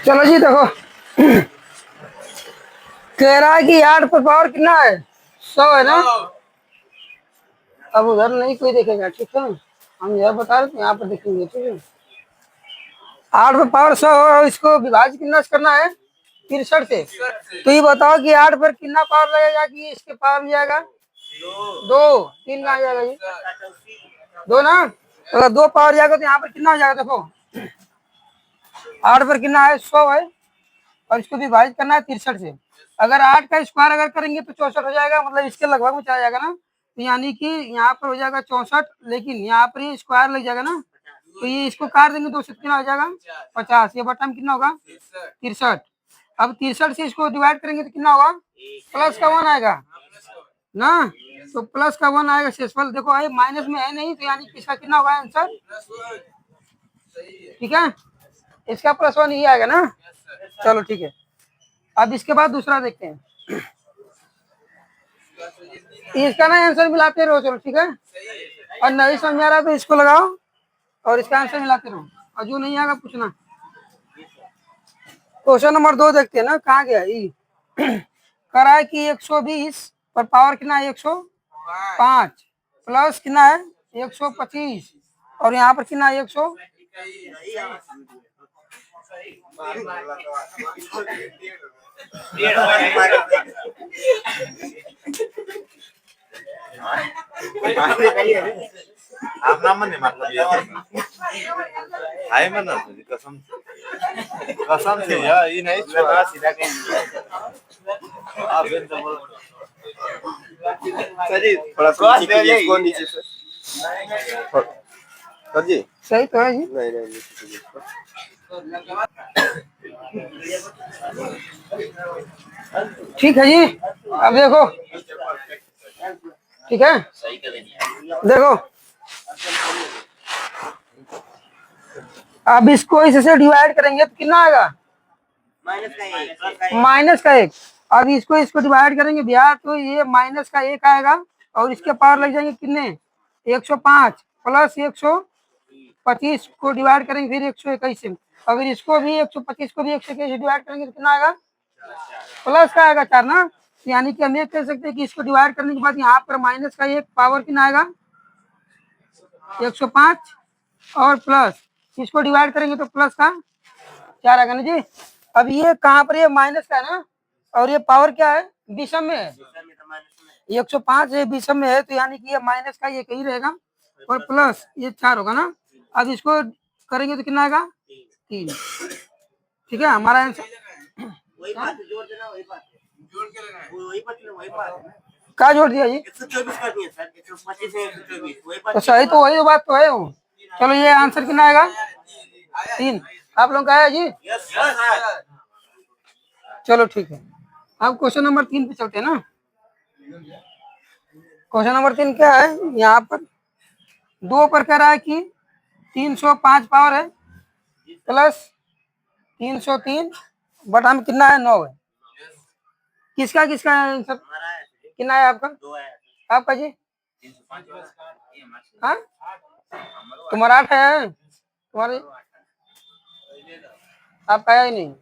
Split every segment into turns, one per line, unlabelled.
चलो जी देखो, कह रहा है कि 8 पर पावर कितना है? 100 है ना। अब उधर नहीं कोई देखेगा, ठीक है। हम यह बता रहे थे, यहाँ पर देखेंगे, ठीक है। 8 पर पावर 100 और इसको विभाजित कितना से करना है? 63 से। तो ये बताओ कि 8 पर कितना पावर लगेगा कि इसके पावर में जाएगा? 2। 3 कहाँ जाएगा ये? 2 ना। अगर 2 पावर जाएगा तो यहाँ पर कितना हो जाएगा? देखो 8 पर कितना है? 100 है और इसको विभाजित करना है 63 से। अगर 8 का स्क्वायर अगर करेंगे तो 64 हो जाएगा, मतलब इसके लगभग में चला जाएगा ना। तो यानी कि यहाँ पर हो जाएगा 64, लेकिन यहाँ पर ये स्क्वायर लग जाएगा ना, तो ये इसको काट देंगे तो कितना हो जाएगा? 50। ये बटा में कितना होगा? 63। अब 63 से इसको डिवाइड करेंगे तो कितना होगा? प्लस का 1 आएगा ना। तो प्लस का 1 आएगा शेषफल। देखो भाई माइनस में है नहीं, तो यानी कि इसका कितना होगा आंसर? ठीक है, इसका +1 ही आएगा ना। चलो ठीक है। अब इसके बाद दूसरा देखते हैं। इसका ना आंसर मिलाते रहो, चलो ठीक है। और नहीं समझ आ रहा तो इसको लगाओ और इसका आंसर मिलाते रहो, और जो नहीं आएगा पूछना। क्वेश्चन नंबर 2 देखते हैं ना, कहाँ गया ई। करा है कि 120 पर पावर कितना है? 105 प्लस कितना है? 125 और यहाँ पर कितना है? 100।
आप नाम मन हाय मन कसम कसम से यार ये नहीं छोड़ा सीधा आप सर जी थोड़ा क्रॉस ले जाइए इसको नीचे से सर जी।
सही तो है जी।
नहीं
ठीक है जी। अब देखो, ठीक है, देखो अब इसको इससे डिवाइड करेंगे तो कितना आएगा? -1। अब इसको डिवाइड करेंगे भैया तो ये -1 आएगा और इसके पावर लग जाएंगे कितने? 105 प्लस 125 को डिवाइड करेंगे फिर 121 से। अगर इसको भी 125 को भी 121 से डिवाइड करेंगे तो कितना आएगा? प्लस का आएगा 4 ना। यानी कि हम ये कह सकते हैं कि इसको डिवाइड करने के बाद यहाँ पर -1 पावर कितना आएगा? 105 और प्लस इसको डिवाइड करेंगे तो प्लस का 4 आएगा ना जी। अब ये कहाँ पर? ये माइनस का है ना, और ये पावर क्या है? विषम में है। 105 ये विषम में है, तो यानी कि ये माइनस का ये कहीं रहेगा और प्लस ये 4 होगा ना। अब इसको करेंगे तो कितना आएगा? 3। ठीक है, हमारा आंसर क्या जोड़ दिया जी?
124 कर दिया सर, 125 से 124
तो सही तो वही बात तो है वो। चलो ये आंसर कितना आएगा? 3। आप लोग का आया जी?
Yes sir.
चलो ठीक है। अब क्वेश्चन नंबर 3 पे चलते हैं ना। क्वेश्चन नंबर 3 क्या है? यहाँ पर 2 पर कह रहा है कि 305 पावर है प्लस 303 बटा में कितना है? 9 है। किसका किसका आंसर कितना है आपका?
2 है
आपका जी? हाँ तुम्हारा 8 है, तुम्हारे आपका आया ही नहीं।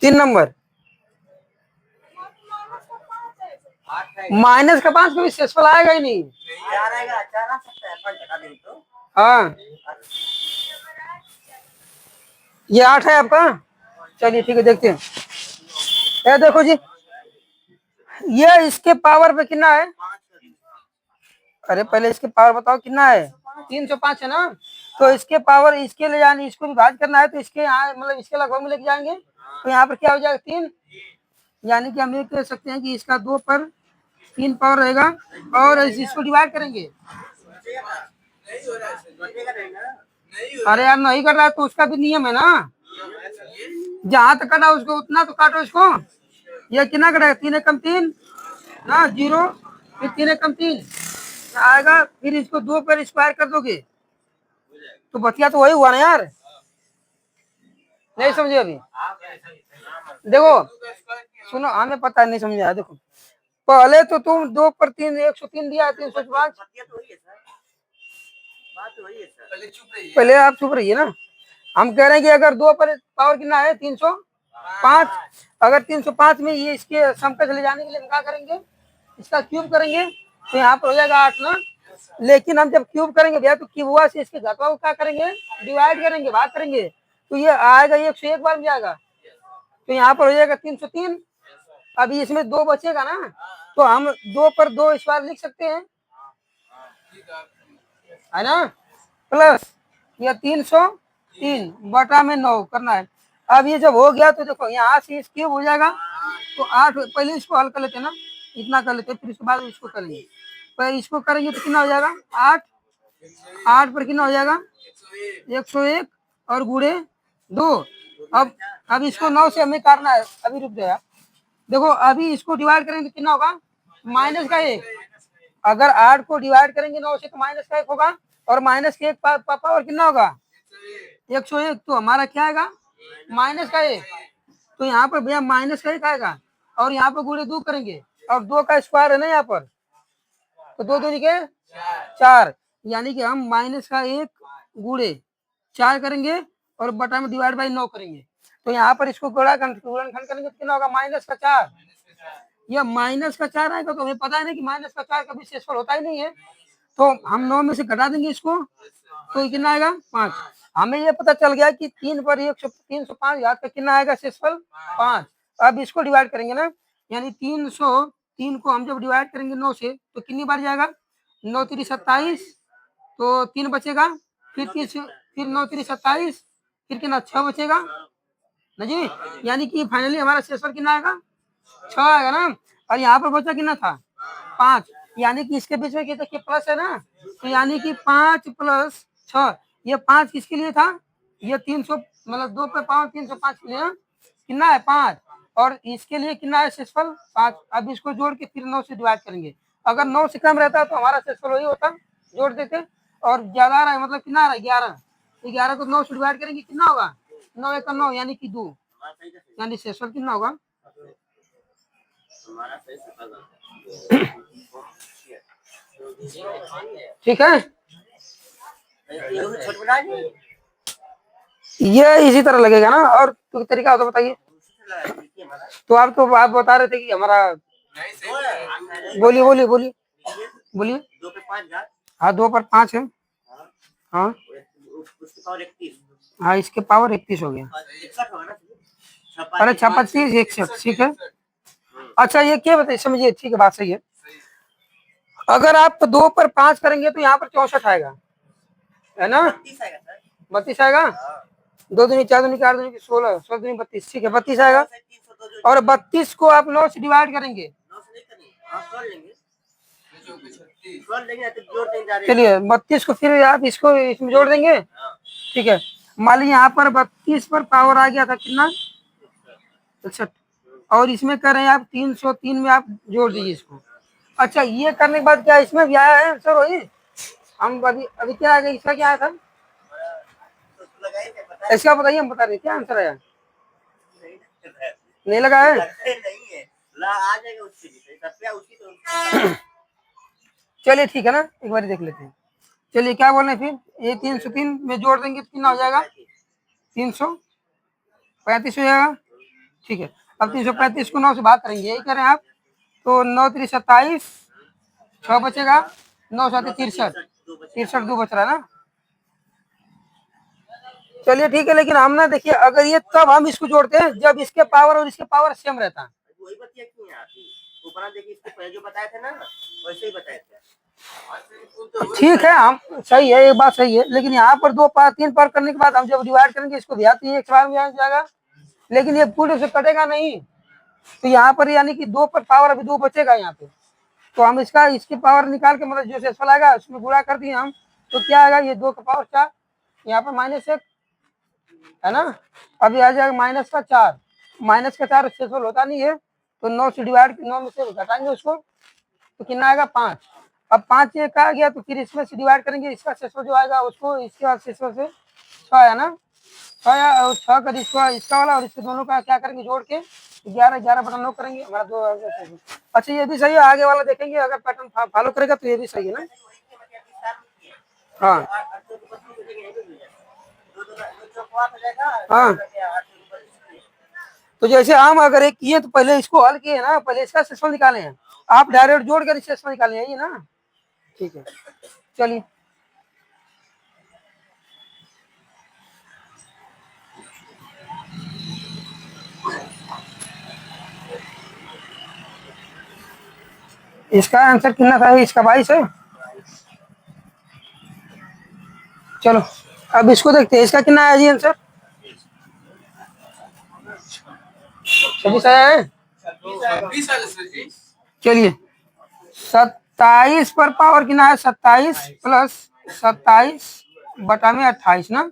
3 नंबर माइनस का 5 कभी शेषफल आएगा ही नहीं।
4 आएगा, 4 आ सकता है पर घटा दें तो।
हाँ ये 8 है आपका। चलिए ठीक है, देखते हैं। ये देखो जी, ये इसके पावर पे कितना है? अरे पहले इसके पावर बताओ कितना है? 305 है ना। तो इसके पावर इसके ले जाने, इसको विभाजित करना है तो इसके यहाँ मतलब इसके लगभग में लेके जाएंगे तो यहाँ पर क्या हो जाएगा? 3। यानी कि हम ये कह सकते हैं कि इसका 2 पर 3 पावर रहेगा और इसको डिवाइड करेंगे। अरे यार नहीं कर रहा है तो उसका भी नियम है ना, जहां तक कटा उसको उतना तो काटो इसको। ये कितना कटेगा? 3 एकम 3 ना, 0 फिर 3 एकम 3 आएगा, फिर इसको 2 पर स्क्वायर कर दोगे तो बतिया तो वही हुआ ना यार। नहीं समझे अभी? देखो सुनो, हमें पता है नहीं समझा। देखो पहले तो तुम 2 पर 3 103 दिया, 305।
बात तो वही है सर, बात तो वही है सर।
पहले आप चुप रहिए ना। हम कह रहे हैं कि अगर 2 पर पावर कितना है 305, अगर 305 में ये इसके समकक्ष ले जाने के लिए हम क्या करेंगे, इसका क्यूब करेंगे तो यहाँ पर हो जाएगा 8 ना। लेकिन हम जब क्यूब करेंगे भैया तो क्यूबवा से इसके घटवा को क्या करेंगे, डिवाइड करेंगे, भाग करेंगे, तो ये आएगा 101 बार में जाएगा, तो यहाँ पर हो जाएगा 303। अभी इसमें 2 बचेगा ना, तो हम 2 पर 2 इस बार लिख सकते हैं, है ना, प्लस ये 303 बटा में 9 करना है। अब ये जब हो गया तो देखो यहाँ से इस क्यूब हो जाएगा, तो 8, पहले इसको हल कर लेते हैं ना, इतना कर लेते हैं, फिर उसके बाद इसको करेंगे। पहले इसको करेंगे तो कितना हो जाएगा 8, 8 पर कितना हो जाएगा 101 और गुड़े 2। अब इसको 9 से हमें काटना है, अभी रुक जाएगा। देखो अभी इसको डिवाइड करेंगे तो कितना होगा माइनस का 1। अगर 8 को डिवाइड करेंगे 9 से तो माइनस का 1 होगा, और माइनस के 1 पावर कितना होगा 101, तो हमारा क्या आएगा माइनस का 1। तो यहाँ पर भैया माइनस का 1 आएगा, और यहाँ पर गुणे 2 करेंगे, और 2 का स्क्वायर है ना यहाँ पर, तो 2 दूनी के 4, यानी कि हम माइनस का 1 गुणे 4 करेंगे और बटा में डिवाइड बाई 9 करेंगे, तो यहाँ पर इसको गुणनखंड करेंगे तो कितना होगा माइनस का 4। यह माइनस का 4 आएगा, तो हमें पता है ना कि माइनस का 4 कभी शेषफल होता ही नहीं है, तो हम 9 में से घटा देंगे इसको, तो कितना आएगा 5। हमें ये पता चल गया कि 3 पर 305 याद का कितना आएगा शेषफल 5। अब इसको डिवाइड करेंगे ना, यानी 303 को हम जब डिवाइड करेंगे 9 से तो कितनी बार जाएगा 9 3 27, तो 3 बचेगा, फिर 9 3 27, फिर कितना 6 बचेगा ना जी, यानी कि फाइनली हमारा शेषफल कितना आएगा 6 आएगा ना। और यहाँ पर बचा कितना था 5, यानी कि इसके बीच में देखिए प्लस है ना, तो यानी कि 5 प्लस 6, ये 5 किसके लिए था, ये 300 मतलब 2 पे पावर 305 के लिए ना? कितना है 5, और इसके लिए कितना है शेषफल 5। अब इसको जोड़ के फिर 9 से डिवाइड करेंगे, अगर 9 से कम रहता तो हमारा शेषफल वही होता, जोड़ देते, और ज्यादा आ रहा है मतलब कितना आ रहा है 11, तो 11 को 9 से डिवाइड करेंगे कितना होगा 9 1 9 यानी कि 2, यानी शेषफल कितना होगा ठीक है। ये इसी तरह लगेगा ना, और तो तरीका हो तो बताइए। तो आप बता रहे थे कि हमारा बोलिए बोलिए बोलिए बोलिए।
2 पे 5 घात,
हाँ 2 पर 5 है, हाँ
उसकी पावर 31,
हाँ इसके पावर 31 हो गया,
61 होगा ना,
अरे 56 61 ठीक है। अच्छा ये क्या बताइए समझिए, ठीक है बात सही है। अगर आप 2 पर 5 करेंगे तो यहाँ पर 64 आएगा, है ना
32 आएगा सर,
32 आएगा, 2 दूनी 4 दूनी 4 दूनी 16 16 दूनी 32, ठीक है 32 आएगा। और 32 को आप 9 से डिवाइड करेंगे,
9 से नहीं करेंगे, हाँ कर लेंगे, कर लेंगे तो जोड़ देंगे जा रहे हैं।
चलिए 32 को फिर आप इसको इसमें जोड़ देंगे, ठीक है। मान लीजिए यहाँ पर 32 पर पावर आ गया था कितना 61, और इसमें कर रहे हैं आप 303 में आप जोड़ दीजिए इसको। अच्छा ये करने के बाद क्या इसमें भी आया है आंसर वही, हम अभी क्या आ गया, इसका क्या आया था इसका बताइए, हम बता रहे क्या आंसर आया, नहीं लगा है
नहीं है, ला आ जाएगा उसके लिए, तब क्या उसकी तो
चलिए ठीक है ना, एक बार देख लेते हैं। चलिए क्या बोल रहे हैं फिर, ये 303 में जोड़ देंगे तो कितना हो जाएगा 335 हो जाएगा, ठीक है। अब 335 को 9 से भाग करेंगे, यही करें आप, तो 9 3 27, 6 बचेगा, 9 7 63, 63 2 बच रहा है ना। चलिए ठीक है, लेकिन हम ना देखिए अगर ये तब हम इसको जोड़ते हैं जब इसके पावर और इसके पावर सेम रहता है,
वही बतिया क्यों है आपकी, ऊपर देखिए इसके पहले जो बताए थे ना वैसे ही बताए थे।
ठीक है हम सही है, एक बात सही है, लेकिन यहाँ पर 2 पार 3 पार करने के बाद हम जब डिवाइड करेंगे इसको भी आती है एक बार में आ जाएगा, लेकिन ये पूरे से कटेगा नहीं, तो यहाँ पर यानी कि 2 पर पावर अभी 2 बचेगा यहाँ पे, तो हम इसकी पावर निकाल के मतलब जो शेषफल आएगा उसमें गुणा कर दिए हम, तो क्या आएगा ये 2 का पावर 4, यहाँ पर -1 है ना, अभी आ जाएगा -4, -4 शेषफल होता नहीं है, तो 9 से डिवाइड 9 में से घटाएंगे उसको तो कितना आएगा 5। अब 5 ये कहा गया तो फिर इसमें से डिवाइड करेंगे, इसका शेषफल जो आएगा उसको इसके बाद शेषफल से 6 आया ना, 6 और 6 का इसका वाला और इसके दोनों का क्या करेंगे जोड़ के 11 11 बटा 9 करेंगे, हमारा 2 अच्छा ये भी सही है, आगे वाला देखेंगे अगर पैटर्न फॉलो करेगा तो ये भी सही है ना। हाँ हाँ, तो जैसे हम अगर एक किए तो पहले इसको हल किए ना, पहले इसका शेषफल निकाले हैं। आप डायरेक्ट जोड़ कर शेषफल निकाले हैं, ये ना। ठीक है, चलिए। इसका आंसर कितना था? इसका 22 है। चलो अब इसको देखते हैं, इसका कितना है जी आंसर? 26 आया है। चलिए, 27 पर पावर कितना है? 27 प्लस 27 बटा में 28 ना।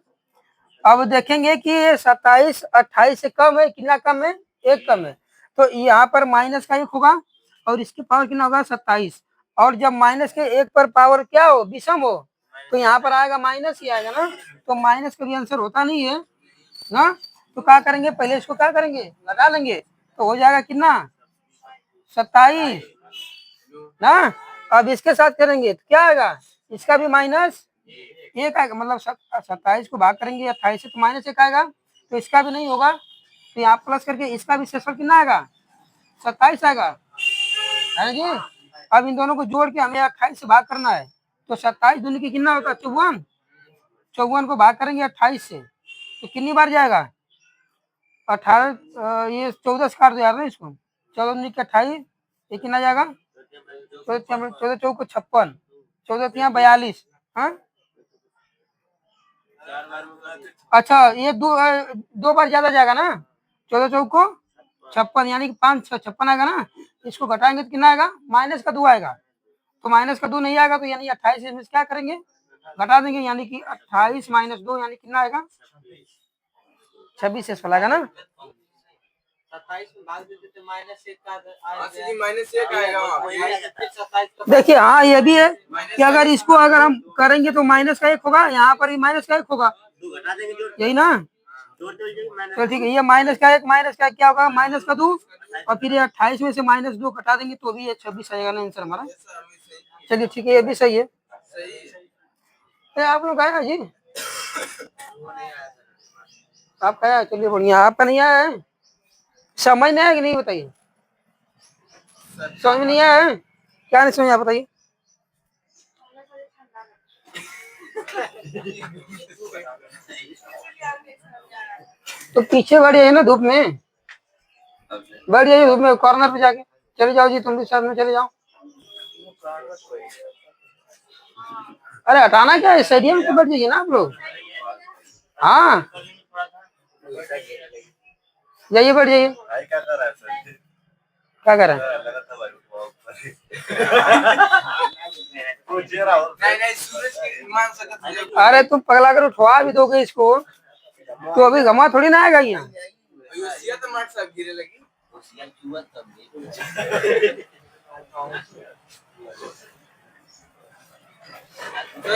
अब देखेंगे कि ये 27 28 से कम है, कितना कम है? 1 कम है। तो यहाँ पर माइनस का 1 होगा और इसकी पावर कितना होगा? 27। और जब माइनस के 1 पर पावर क्या हो? विषम हो, तो यहाँ पर आएगा माइनस ही आएगा ना। तो माइनस का भी आंसर होता नहीं है ना। तो क्या करेंगे? पहले इसको क्या करेंगे? लगा लेंगे, तो हो जाएगा कितना? 27 ना। अब इसके साथ करेंगे तो क्या आएगा? इसका भी माइनस 1 आएगा, मतलब 27 को भाग करेंगे 28 से तो माइनस 1 आएगा, तो इसका भी नहीं होगा। तो यहाँ प्लस करके इसका भी शेषफल कितना आएगा? 27 आएगा, है ना जी। अब इन दोनों को जोड़ के हमें 28 से भाग करना है, तो 27 दूनी की कितना होता है? 54। 54 को भाग करेंगे 28 से तो कितनी बार जाएगा? 18, ये 14 से काट दो यार ना इसको। 14 दूनी की 28, ये कितना जाएगा? 14 चौक को 56, 14 तिया 42। हाँ, अच्छा, ये दो बार ज्यादा जाएगा ना। 14 चौक को 56, यानी कि 5 6 56 आएगा ना। इसको घटाएंगे तो कितना आएगा? माइनस का 2 आएगा। तो माइनस का 2 नहीं आएगा, तो यानी 28 इसमें क्या करेंगे? घटा देंगे, यानी कि 28 माइनस 2 यानी कितना आएगा? 26 शेषफल आएगा ना।
27 में भाग देते तो -1 का आएगा।
देखिए, हाँ ये भी है कि अगर इसको अगर हम करेंगे तो माइनस का 1 होगा, यहाँ पर भी माइनस का 1 होगा, यही ना। तो ठीक है, ये माइनस का 1 माइनस का क्या होगा? माइनस का 2, और फिर 28 में से -2 घटा देंगे तो भी ये 26 आएगा ना आंसर हमारा। चलिए ठीक है, ये भी सही है। आप लोग आया जी? आपका आया? चलिए बढ़िया। आपका नहीं आया है? समझ नहीं आया कि नहीं, बताइए। समझ में नहीं आया है? क्या नहीं समझ आया बताइए। तो पीछे बैठ जाइए ना, धूप में बैठ जाइए, धूप में कॉर्नर पे जाके। चले जाओ जी, तुम भी साथ में चले जाओ। अरे हटाना क्या है, स्टेडियम पे बैठ जाइए ना आप लोग। हाँ, जाइए, बैठ जाइए।
क्या कर रहा है सर?
क्या कर रहे हैं? अरे तुम पगला कर उठवा भी दोगे इसको, तो अभी घमा थोड़ी ना आएगा यहाँ।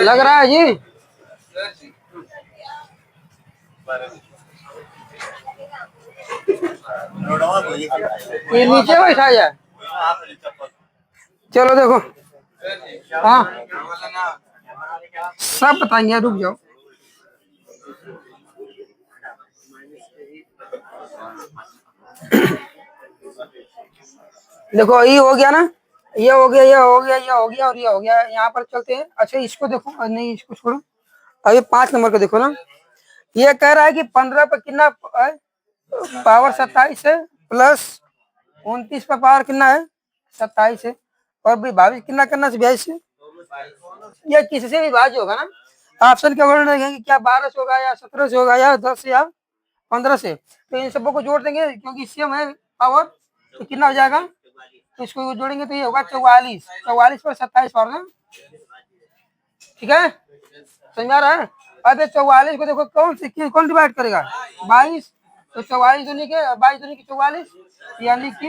लग रहा है जी। ये नीचे बैठा जाए। चलो देखो, हाँ सब बताएंगे, रुक जाओ। देखो, ये हो गया ना, ये हो गया, ये हो गया, ये हो गया और ये हो गया। यहाँ पर चलते हैं। अच्छा, इसको देखो, नहीं इसको छोड़ो, अभी 5 नंबर को देखो ना। ये कह रहा है कि 15 पर कितना पावर 27 है, प्लस 29 पर पावर कितना है? 27 है, और विभाजित कितना करना है? 22 से। ये किससे विभाज्य होगा ना। ऑप्शन के वर्णन देखेंगे, क्या 12 से होगा या 17 से होगा या 10 से या 15 से। तो इन सबको जोड़ देंगे, क्योंकि सेम है पावर, तो कितना हो जाएगा? तो इसको जोड़ेंगे तो ये होगा 44। 44 पर 27 पावर ना। ठीक है, समझ आ रहा है? अब 44 को देखो कौन डिवाइड करेगा? 22। तो 44 दूनी के 22 दूनी की 44, यानी कि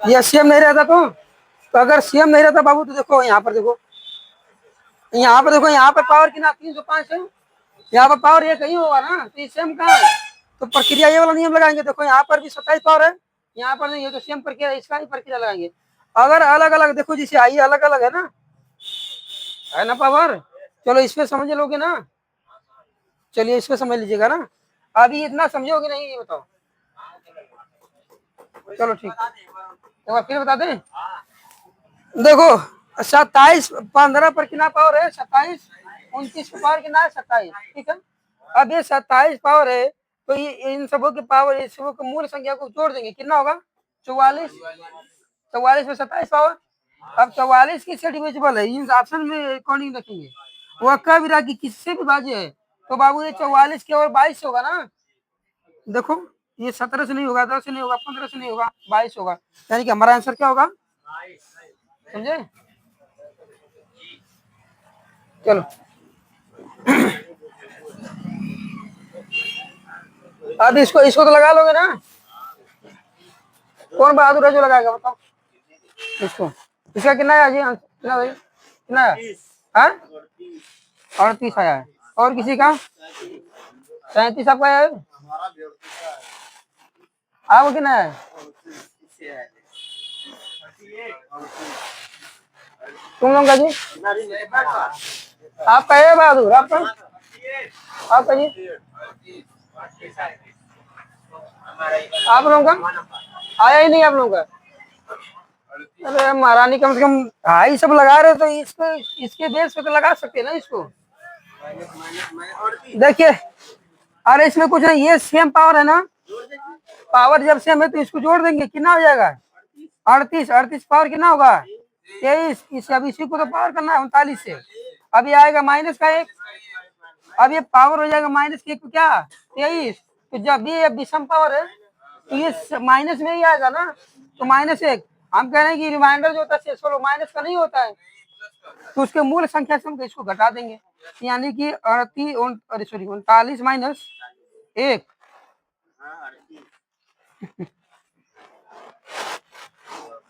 ये सेम नहीं रहता। तो अगर सेम नहीं रहता बाबू, तो देखो यहाँ पर देखो, यहाँ पर देखो, यहाँ पर पावर कितना? 305 है, यहाँ पर पावर ये कहीं होगा ना, तो ये सेम कहाँ है? तो प्रक्रिया ये वाला नियम लगाएंगे। देखो यहाँ पर भी 27 पावर है, यहाँ पर नहीं है, तो सेम प्रक्रिया इसका ही प्रक्रिया लगाएंगे। अगर अलग अलग देखो जैसे आई अलग अलग है ना पावर। चलो इस पे समझ लोगे ना, चलिए इस पे समझ लीजिएगा ना। अभी इतना समझोगे नहीं ये बताओ। चलो ठीक, एक बार फिर बता दें। देखो 27 15 पर कितना पावर है, 27 29 पर पावर कितना है 27, ठीक है। अब ये 27 पावर है, तो ये इन सबों की पावर, इन सबों की मूल संख्या को जोड़ देंगे, कितना होगा 44। 44 में 27 पावर। अब 44 किससे डिविजिबल है, इन ऑप्शन में अकॉर्डिंग रखेंगे। वह कब रागी किससे विभाज्य है, तो बाबू ये 44 केवल 22 होगा ना। देखो ये 17 से नहीं होगा, 10 से नहीं होगा, 15 से नहीं होगा, 22 होगा। यानी कि हमारा आंसर क्या होगा, समझे। चलो अब इसको इसको तो लगा लोगे ना। कौन बहादुर है जो लगाएगा बताओ इसको। इसका कितना है जी, कितना भाई कितना है, हाँ 38 आया है। और किसी का 37 आपका है, आपको कितना है, तुम लोग का जी, आपका है बहादुर, आपका जी, आप लोगों का आया ही नहीं आप लोगों का। अरे महारानी कम से कम हाई सब लगा रहे तो इसको इसके बेस पे तो लगा सकते हैं ना इसको। देखिए अरे इसमें कुछ नहीं, ये सेम पावर है ना, पावर जब सेम है तो इसको जोड़ देंगे, कितना हो जाएगा 38। 38 पावर कितना होगा 23। इस अब इसी को तो पावर करना है 39 से। अब ये आएगा माइनस का 1, अब ये पावर हो जाएगा माइनस के 1 क्या 23। तो जब ये विषम पावर है तो ये माइनस में ही आएगा ना, तो -1। हम कह रहे हैं कि रिमाइंडर जो होता है शेषफल माइनस का नहीं होता है, तो उसके मूल संख्या से हम इसको घटा देंगे, यानी कि 39 माइनस 1।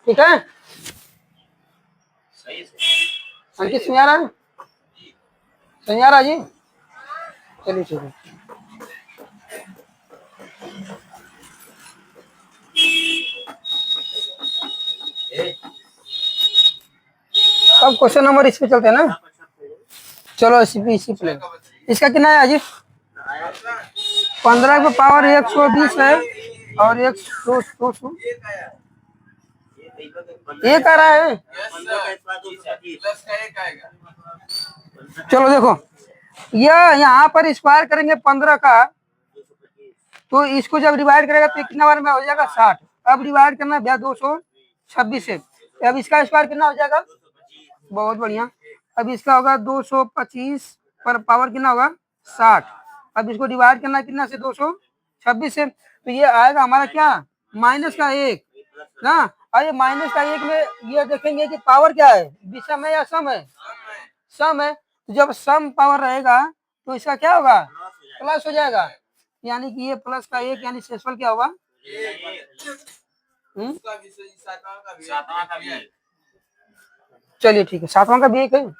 ठीक है, अंकित समझ आ रहा है, समझ आ रहा जी। चलिए ठीक है। अब क्वेश्चन नंबर इस पे चलते हैं ना। चलो इसी पे इसका कितना है अजी, 15 पे पावर 120 है और 200 एक आ रहा है। चलो देखो यह यहाँ पर स्क्वायर करेंगे 15 का, तो इसको जब डिवाइड करेगा तो कितना बार में हो जाएगा 60। अब डिवाइड करना है 226 से, अब इसका स्क्वायर कितना हो जाएगा, बहुत बढ़िया। अब इसका होगा 225 पर पावर कितना होगा 60। अब इसको डिवाइड करना कितना से 226 से, तो ये आएगा हमारा क्या माइनस का 1 ना। और ये माइनस का 1 में ये देखेंगे कि पावर क्या है, विषम है या सम है, सम है। तो जब सम पावर रहेगा तो इसका क्या होगा प्लस हो जाएगा, यानी कि ये प्लस का 1 यानी शेषफल क्या होगा। चलिए ठीक है, 7वां का भी 1 है।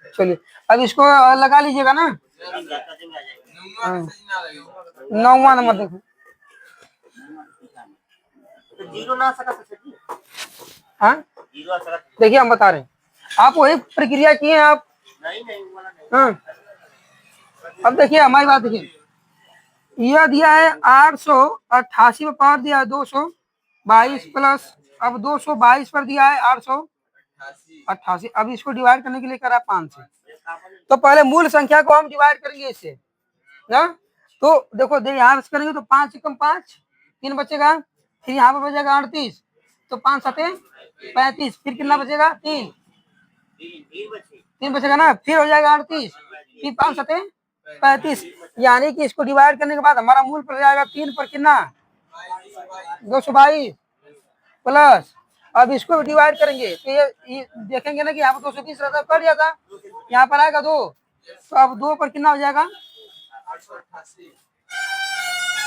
चलिए अब इसको लगा लीजिएगा ना। 9वां नंबर देखो, हाँ देखिए हम बता रहे हैं, आप वही प्रक्रिया किए आप। हाँ अब देखिए हमारी बात देखिए, यह दिया है 888 में पावर दिया है 222 प्लस, अब 222 पर दिया है 888। अब इसको डिवाइड करने के लिए करा 5 से, तो पहले मूल संख्या को हम डिवाइड करेंगे इससे ना। तो देखो यहाँ से करेंगे तो 5 कम 5 3 बचेगा, फिर यहाँ पर बचेगा 38, तो 5 7 35, फिर कितना बचेगा 3 बचेगा ना, फिर हो जाएगा 38, फिर 5 7 35, यानी कि इसको डिवाइड करने के बाद हमारा मूल पर जाएगा 3 पर कितना 222 प्लस। अब इसको डिवाइड करेंगे तो ये देखेंगे ना कि यहाँ पर 220 रहता कट जाता, यहाँ पर आएगा 2, तो अब 2 पर कितना हो जाएगा।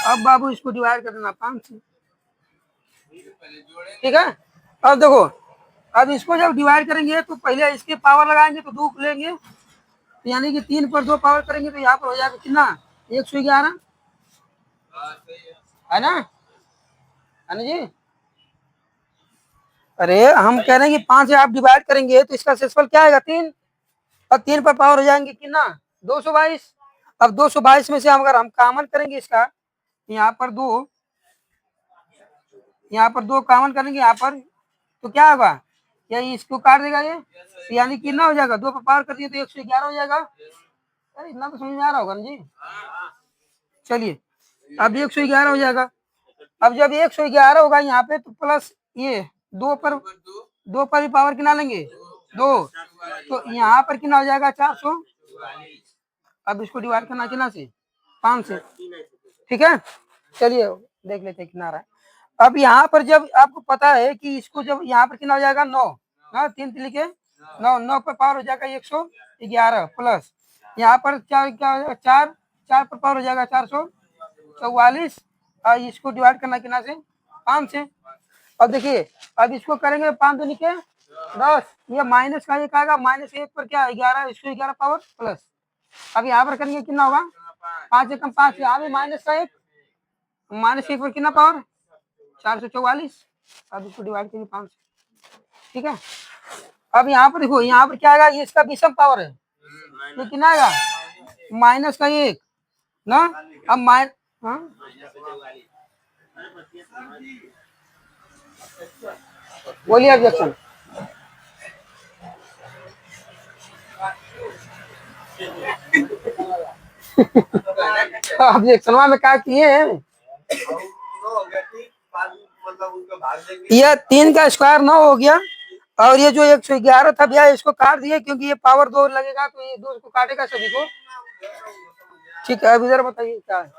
अब बाबू इसको डिवाइड कर देना 5 से, ठीक है। अब देखो अब इसको जब डिवाइड करेंगे तो पहले इसके पावर लगाएंगे तो 2 लेंगे, तो यानी कि 3 पर 2 पावर करेंगे तो यहाँ पर हो जाएगा कितना 111, है ना जी। अरे हम कह रहे हैं कि 5 से आप डिवाइड करेंगे तो इसका शेषफल क्या आएगा 3, और 3 पर पावर हो जाएंगे कितना 222। अब 222 में से अगर हम कॉमन करेंगे इसका, यहाँ पर 2, यहाँ पर 2 कॉमन करेंगे यहाँ पर, तो क्या होगा, यही इसको काट देगा ये, तो यानी कितना हो जाएगा 2 पर पावर कर दिए तो 111 हो जाएगा। अरे इतना तो समझ में आ रहा होगा ना जी। चलिए अब 111 हो जाएगा। अब जब 111 होगा यहाँ पे तो प्लस ये 2 पर भी पावर कितना लेंगे 2, तो यहाँ पर कितना हो जाएगा 400। अब इसको डिवाइड करना कितना से 5 से, ठीक है। चलिए देख लेते हैं कितना आ रहा है। अब यहाँ पर जब आपको पता है कि इसको जब यहाँ पर कितना हो जाएगा 9, हाँ 3 लिखे 9, 9 पर पावर हो जाएगा 111 प्लस यहाँ पर 4 क्या हो जाएगा 4, 4 पर पावर हो जाएगा 444, और इसको डिवाइड करना कितना से 5 से। अब देखिए अब इसको करेंगे 5 दूनी के 10, ये माइनस का एक आएगा, -1 पर क्या 11, 111 पावर प्लस। अब यहाँ पर करेंगे कितना होगा 5 से कम 5, यहाँ भी -1, -1 पर कितना पावर 444। अब इसको डिवाइड करिए 5 से, ठीक है। अब यहाँ पर देखो यहाँ पर क्या आएगा, ये इसका विषम पावर है, ये कितना आएगा -1 ना। अब हाँ बोलिए ऑब्जेक्शन। ऑब्जेक्शन में क्या किए हैं, यह 3 का स्क्वायर 9 हो गया, और ये जो 111 था भैया इसको काट दिए क्योंकि ये पावर 2 लगेगा तो ये 2 को काटेगा सभी को, ठीक है। अब इधर बताइए क्या है,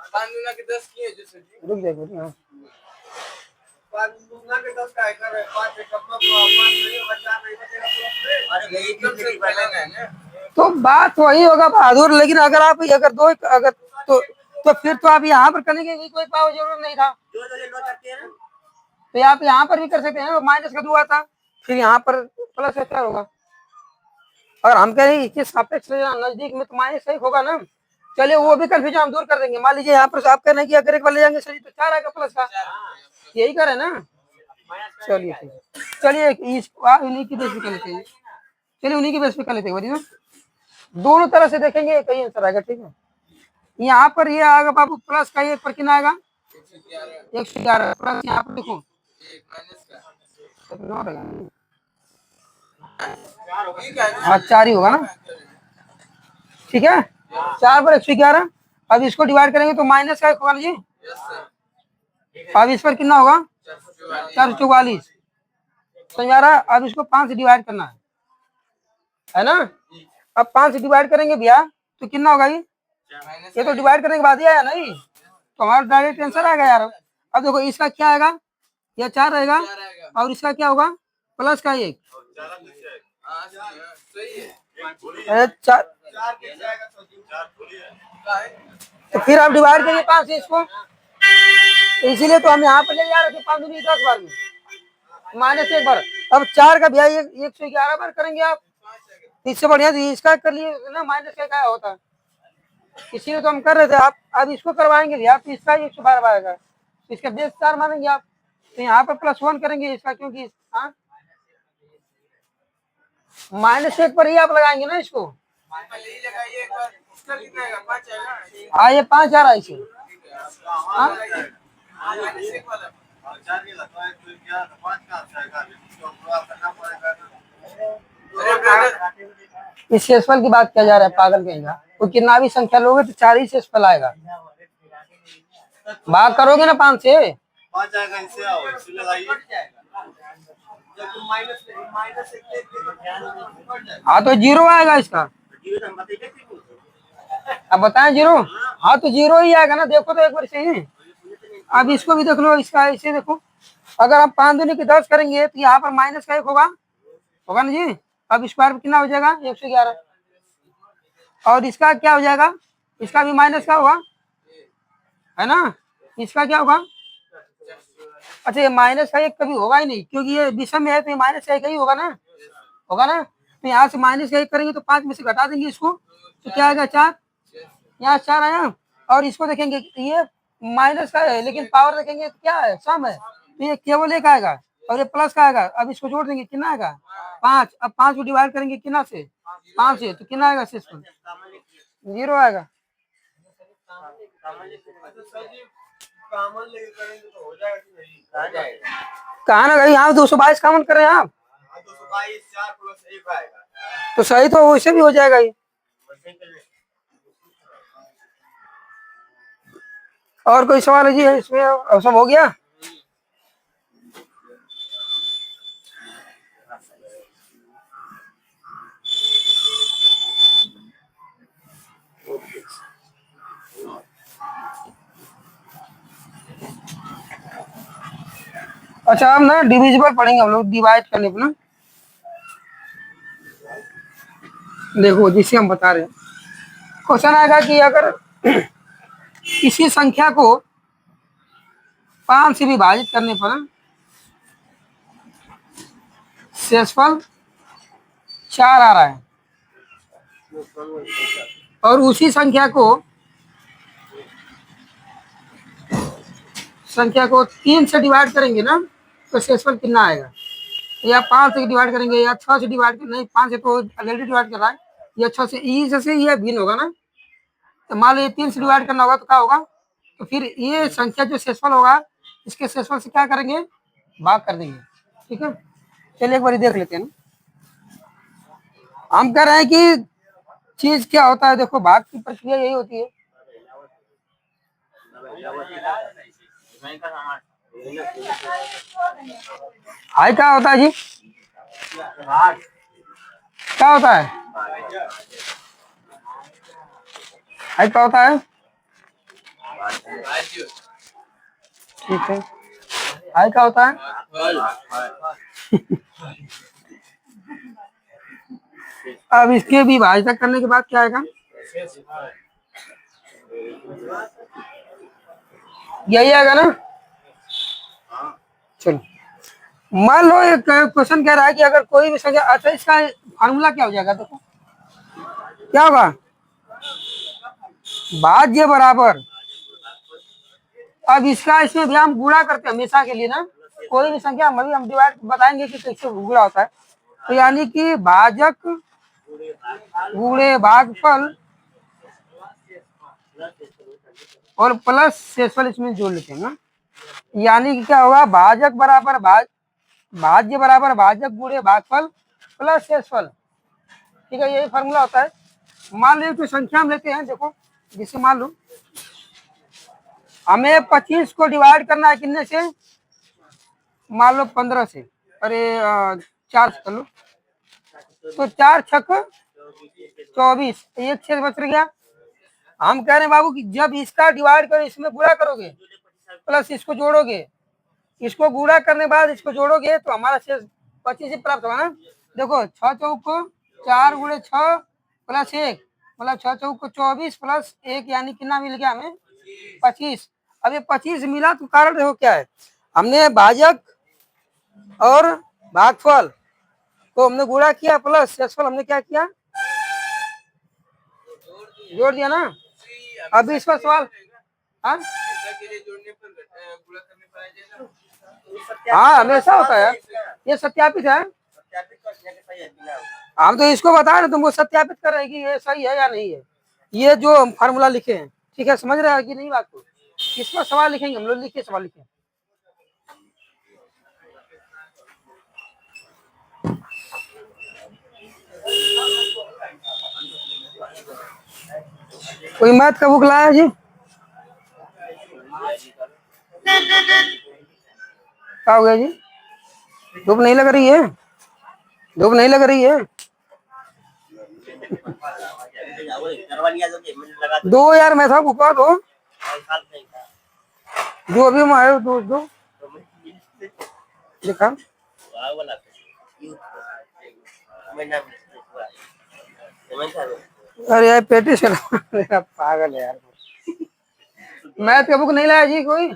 रुक जाइए हाँ। तो बात वही होगा बहादुर, लेकिन अगर आप अगर 2 अगर तो फिर तो आप यहाँ पर करने की कोई पावर जरूरत नहीं था, तो आप यहाँ पर भी कर सकते हैं, माइनस का 2 आता फिर यहाँ पर प्लस का 4 होगा। और हम कह रहे हैं कि सापेक्ष नजदीक में तो -1 होगा ना। चलिए वो भी कंफ्यूजन हम दूर कर देंगे। मान लीजिए यहाँ पर आप कह रहे हैं कि अगर एक बार ले जाएंगे सही तो 4 आएगा प्लस का, यही कर रहे हैं ना। चलिए ठीक, चलिए उन्हीं की बेस पे कर लेते हैं, चलिए उन्हीं की बेस पे कर लेते हैं ना, दोनों तरह से देखेंगे कहीं आंसर आएगा, ठीक है। यहाँ पर ये आएगा बाबू प्लस का 1 पर कितना आएगा 111 प्लस यहाँ पर देखो हाँ 4 ही होगा ना, ठीक है। 4 पर 111, अब इसको डिवाइड करेंगे तो माइनस का 1 होगा जी, अब इस पर कितना होगा 444 समझ आ रहा है। अब इसको 5 से डिवाइड करना है ना। अब 5 से डिवाइड करेंगे भैया तो कितना होगा ये तो डिवाइड करने के बाद ही आया नहीं, तो हमारा डायरेक्ट आंसर आएगा यार। अब देखो इसका क्या आएगा, यह 4 रहेगा और इसका क्या होगा प्लस का 1, तो फिर आप डिवाइड करिए 5 से इसको, इसीलिए तो हम यहाँ पर ले जा रहे थे 5 दूनी 10 बार में -1 बार। अब 4 का भैया 111 बार करेंगे आप, इससे बढ़िया इसका कर लिए ना, माइनस का क्या होता है, इसीलिए तो हम कर रहे थे। आप अब इसको करवाएंगे भैया तो इसका 112 आएगा, इसका बेस 4 मानेंगे आप, तो यहाँ पर +1 करेंगे इसका, क्योंकि हाँ -1 पर ही आप लगाएंगे ना इसको। हाँ ये 5 आ रहा है इसे, इस शेषफल की बात किया जा रहा है पागल कहेगा, तो कितना भी संख्या लोगे तो 4 ही शेषफल आएगा, भाग करोगे ना 5 से
5 आएगा, इससे आओ इससे लगाइए।
हाँ तो 0 आएगा इसका, अब बताएं 0, हाँ तो 0 ही आएगा ना, देखो तो एक बार सही। अब इसको भी देख लो, इसका इसे देखो, अगर हम 5 दूनी के 10 करेंगे तो यहाँ पर माइनस का 1 होगा ना जी। अब स्क्वायर पर कितना हो जाएगा 111, और इसका क्या हो जाएगा, इसका भी माइनस का होगा है ना, इसका क्या होगा, अच्छा ये माइनस का 1 कभी होगा ही नहीं क्योंकि ये विषम में है, तो ये माइनस का 1 ही होगा ना, तो यहाँ से माइनस का 1 करेंगे तो 5 में से घटा देंगे इसको, तो क्या आएगा 4, यहाँ 4 आया। और इसको देखेंगे ये माइनस का है लेकिन पावर देखेंगे तो क्या है सम है, तो ये केवल 1 आएगा, और ये प्लस का आएगा। अब इसको जोड़ देंगे, कितना आएगा 5। अब 5 को डिवाइड करेंगे कितना से, 5 से, तो कितना आएगा शेषफल, 0 आएगा।
कॉमन लेके करेंगे तो हो जाएगा कि नहीं? कहाँ जाएगा?
कहा ना भाई, यहाँ 222 कॉमन कर रहे हैं आप,
222 4 प्लस 1 आएगा।
तो सही तो वैसे भी हो जाएगा ये। और कोई सवाल है जी इसमें, अब सब हो गया। अच्छा हम ना डिविजिबल पढ़ेंगे हम लोग, डिवाइड करने पर ना। देखो जिसे हम बता रहे हैं, क्वेश्चन आएगा कि अगर किसी संख्या को 5 से विभाजित करने पर शेषफल 4 आ रहा है, और उसी संख्या को 3 से डिवाइड करेंगे ना, तो शेषफल कितना आएगा। या 5 से डिवाइड करेंगे या 6 से डिवाइड नहीं, 5 से तो ऑलरेडी डिवाइड कर रहा है, या 6 से, ई से ये भिन्न होगा ना। तो मान लो 3 से डिवाइड करना होगा तो क्या होगा, तो फिर ये संख्या जो शेषफल होगा इसके शेषफल से क्या करेंगे, भाग कर देंगे। ठीक है, चलिए एक बार देख लेते हैं ना। हम कह रहे हैं कि चीज क्या होता है, देखो भाग की प्रक्रिया यही होती है। हाई क्या होता है जी, क्या होता है, हाई क्या होता है, ठीक है, हाई क्या होता है, अब इसके विभाजन करने के बाद क्या आएगा, यही आएगा ना। चलो मान लो एक क्वेश्चन कह रहा है कि अगर कोई भी संख्या, अच्छा इसका फार्मूला क्या हो जाएगा, देखो क्या होगा, भाज्य बराबर, अब इसका इसमें भी हम गुणा करते हैं हमेशा के लिए ना, कोई भी संख्या हम डिवाइड बताएंगे कि कैसे गुणा होता है। तो यानी कि भाजक गुणे भागफल और प्लस शेषफल इसमें जोड़ लेते हैं ना। यानी कि क्या होगा, भाजक बराबर भाज्य बराबर भाजक गुणे भागफल प्लस शेषफल। ठीक है, यही फार्मूला होता है। मान लो कोई संख्या हम लेते हैं, देखो जैसे मान लो हमें 25 को डिवाइड करना है कितने से, मान लो 15 से, अरे 4 से कर लो, तो 4 छक 24, एक शेष बच गया। हम कह रहे हैं बाबू कि जब इसका डिवाइड करो, इसमें गुणा करोगे प्लस इसको जोड़ोगे, इसको गुणा करने के बाद इसको जोड़ोगे तो हमारा शेष 25 ही प्राप्त होगा ना। देखो 6 चौक को 4 गुणे 6 प्लस 1, मतलब 6 चौक को 24 प्लस 1, यानी कितना मिल गया हमें 25। अब ये 25 मिला तो कारण देखो क्या है, हमने भाजक और भागफल को हमने गुणा किया, प्लस शेषफल हमने क्या किया, जोड़ दिया ना। अब इस पर सवाल, हाँ हाँ हमेशा होता है, ये सत्यापित है। हम तो इसको बता रहे, तुमको सत्यापित कर रहे हैं कि ये सही है या नहीं है, ये जो हम फार्मूला लिखे हैं। ठीक है, समझ रहे हैं कि नहीं बात को, इस पर सवाल लिखेंगे हम लोग, लिखे सवाल लिखे। कोई मैथ का बुक लाया जी, क्या हो गया जी, धूप नहीं लग रही है, धूप नहीं लग रही है, दो यार मैं था बुकवा दो, जो अभी हम आए दो दो देखा, अरे यार पेटी से पागल है यार, मैथ का बुक नहीं लाया जी कोई,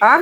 हाँ